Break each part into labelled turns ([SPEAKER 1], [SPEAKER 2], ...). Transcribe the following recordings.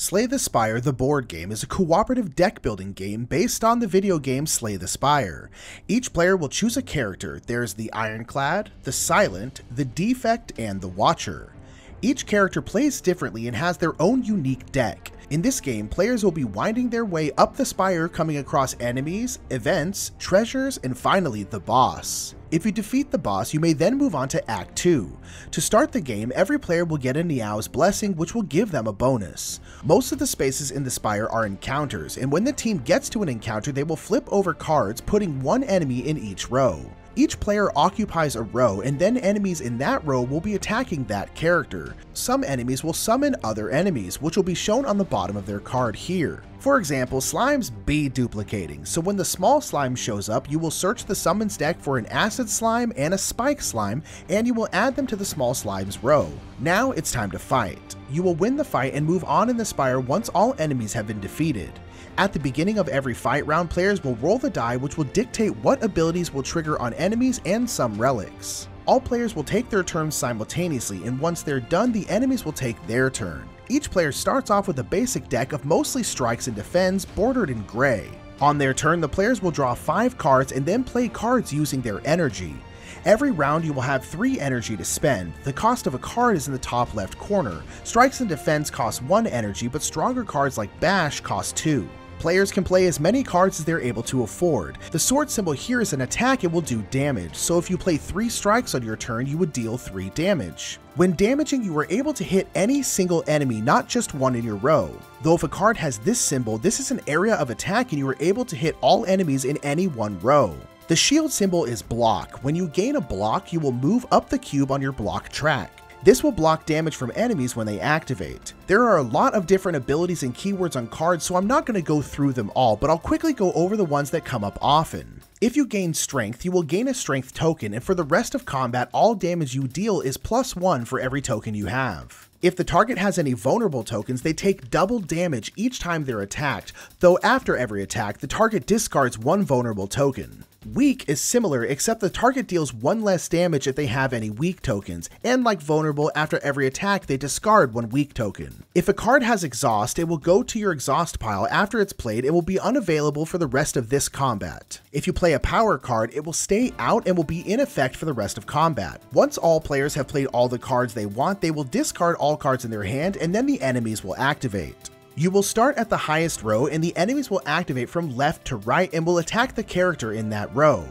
[SPEAKER 1] Slay the Spire, the board game, is a cooperative deck-building game based on the video game Slay the Spire. Each player will choose a character. There's the Ironclad, the Silent, the Defect, and the Watcher. Each character plays differently and has their own unique deck. In this game, players will be winding their way up the spire, coming across enemies, events, treasures, and finally the boss. If you defeat the boss, you may then move on to Act 2. To start the game, every player will get a Niao's Blessing, which will give them a bonus. Most of the spaces in the spire are encounters, and when the team gets to an encounter, they will flip over cards, putting one enemy in each row. Each player occupies a row, and then enemies in that row will be attacking that character. Some enemies will summon other enemies, which will be shown on the bottom of their card here. For example, slimes be duplicating, so when the small slime shows up, you will search the summons deck for an acid slime and a spike slime, and you will add them to the small slime's row. Now it's time to fight. You will win the fight and move on in the spire once all enemies have been defeated. At the beginning of every fight round, players will roll the die, which will dictate what abilities will trigger on enemies and some relics. All players will take their turns simultaneously, and once they're done, the enemies will take their turn. Each player starts off with a basic deck of mostly strikes and defends, bordered in gray. On their turn, the players will draw 5 cards and then play cards using their energy. Every round you will have 3 energy to spend. The cost of a card is in the top left corner. Strikes and defense cost 1 energy, but stronger cards like Bash cost 2. Players can play as many cards as they're able to afford. The sword symbol here is an attack and will do damage, so if you play 3 strikes on your turn, you would deal 3 damage. When damaging, you are able to hit any single enemy, not just one in your row. Though if a card has this symbol, this is an area of attack and you are able to hit all enemies in any one row. The shield symbol is block. When you gain a block, you will move up the cube on your block track. This will block damage from enemies when they activate. There are a lot of different abilities and keywords on cards, so I'm not going to go through them all, but I'll quickly go over the ones that come up often. If you gain strength, you will gain a strength token, and for the rest of combat, all damage you deal is +1 for every token you have. If the target has any vulnerable tokens, they take double damage each time they're attacked, though after every attack, the target discards 1 vulnerable token. Weak is similar, except the target deals 1 less damage if they have any weak tokens, and like vulnerable, after every attack they discard 1 weak token. If a card has exhaust, it will go to your exhaust pile after it's played and will be unavailable for the rest of this combat. If you play a power card, it will stay out and will be in effect for the rest of combat. Once all players have played all the cards they want, they will discard all cards in their hand, and then the enemies will activate. You will start at the highest row, and the enemies will activate from left to right and will attack the character in that row.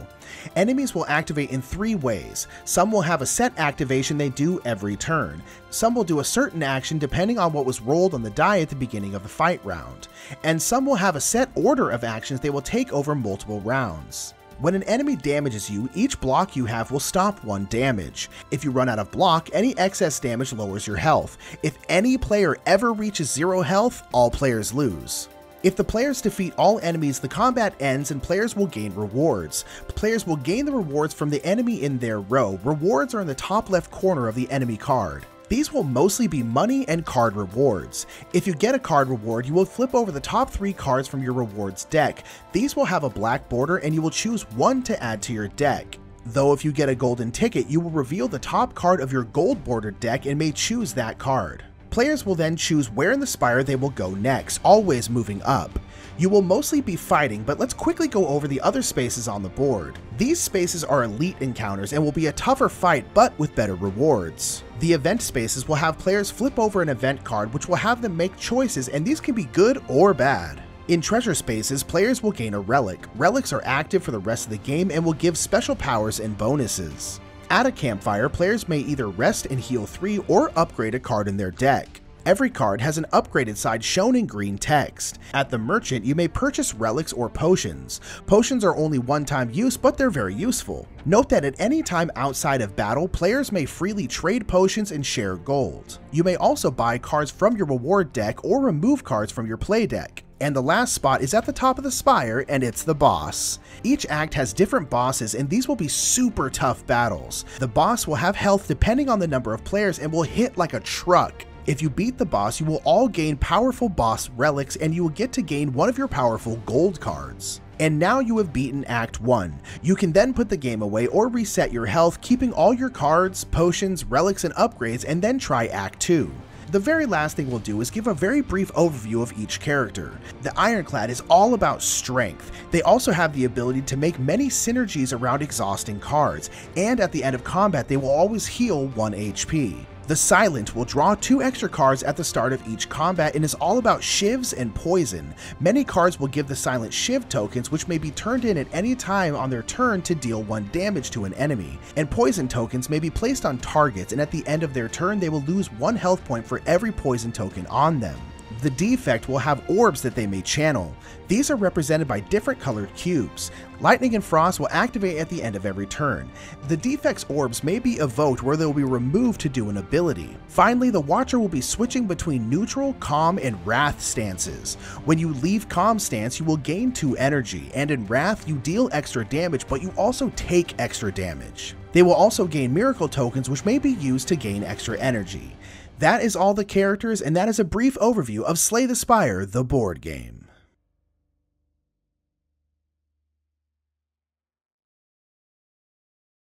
[SPEAKER 1] Enemies will activate in 3 ways. Some will have a set activation they do every turn. Some will do a certain action depending on what was rolled on the die at the beginning of the fight round. And some will have a set order of actions they will take over multiple rounds. When an enemy damages you, each block you have will stop 1 damage. If you run out of block, any excess damage lowers your health. If any player ever reaches 0 health, all players lose. If the players defeat all enemies, the combat ends and players will gain rewards. Players will gain the rewards from the enemy in their row. Rewards are in the top left corner of the enemy card. These will mostly be money and card rewards. If you get a card reward, you will flip over the top 3 cards from your rewards deck. These will have a black border and you will choose 1 to add to your deck. Though if you get a golden ticket, you will reveal the top card of your gold bordered deck and may choose that card. Players will then choose where in the spire they will go next, always moving up. You will mostly be fighting, but let's quickly go over the other spaces on the board. These spaces are elite encounters and will be a tougher fight, but with better rewards. The event spaces will have players flip over an event card, which will have them make choices, and these can be good or bad. In treasure spaces, players will gain a relic. Relics are active for the rest of the game and will give special powers and bonuses. At a campfire, players may either rest and heal 3 or upgrade a card in their deck. Every card has an upgraded side shown in green text. At the merchant, you may purchase relics or potions. Potions are only one-time use, but they're very useful. Note that at any time outside of battle, players may freely trade potions and share gold. You may also buy cards from your reward deck or remove cards from your play deck. And the last spot is at the top of the spire, and it's the boss. Each act has different bosses, and these will be super tough battles. The boss will have health depending on the number of players and will hit like a truck. If you beat the boss, you will all gain powerful boss relics, and you will get to gain one of your powerful gold cards. And now you have beaten Act 1. You can then put the game away or reset your health, keeping all your cards, potions, relics, and upgrades, and then try Act 2. The very last thing we'll do is give a very brief overview of each character. The Ironclad is all about strength. They also have the ability to make many synergies around exhausting cards, and at the end of combat they will always heal 1 HP. The Silent will draw 2 extra cards at the start of each combat and is all about shivs and poison. Many cards will give the Silent shiv tokens, which may be turned in at any time on their turn to deal 1 damage to an enemy, and poison tokens may be placed on targets, and at the end of their turn they will lose 1 health point for every poison token on them. The Defect will have orbs that they may channel. These are represented by different colored cubes. Lightning and Frost will activate at the end of every turn. The Defect's orbs may be evoked where they will be removed to do an ability. Finally, the Watcher will be switching between neutral, calm, and wrath stances. When you leave calm stance, you will gain 2 energy, and in wrath you deal extra damage, but you also take extra damage. They will also gain miracle tokens, which may be used to gain extra energy. That is all the characters, and that is a brief overview of Slay the Spire, the board game.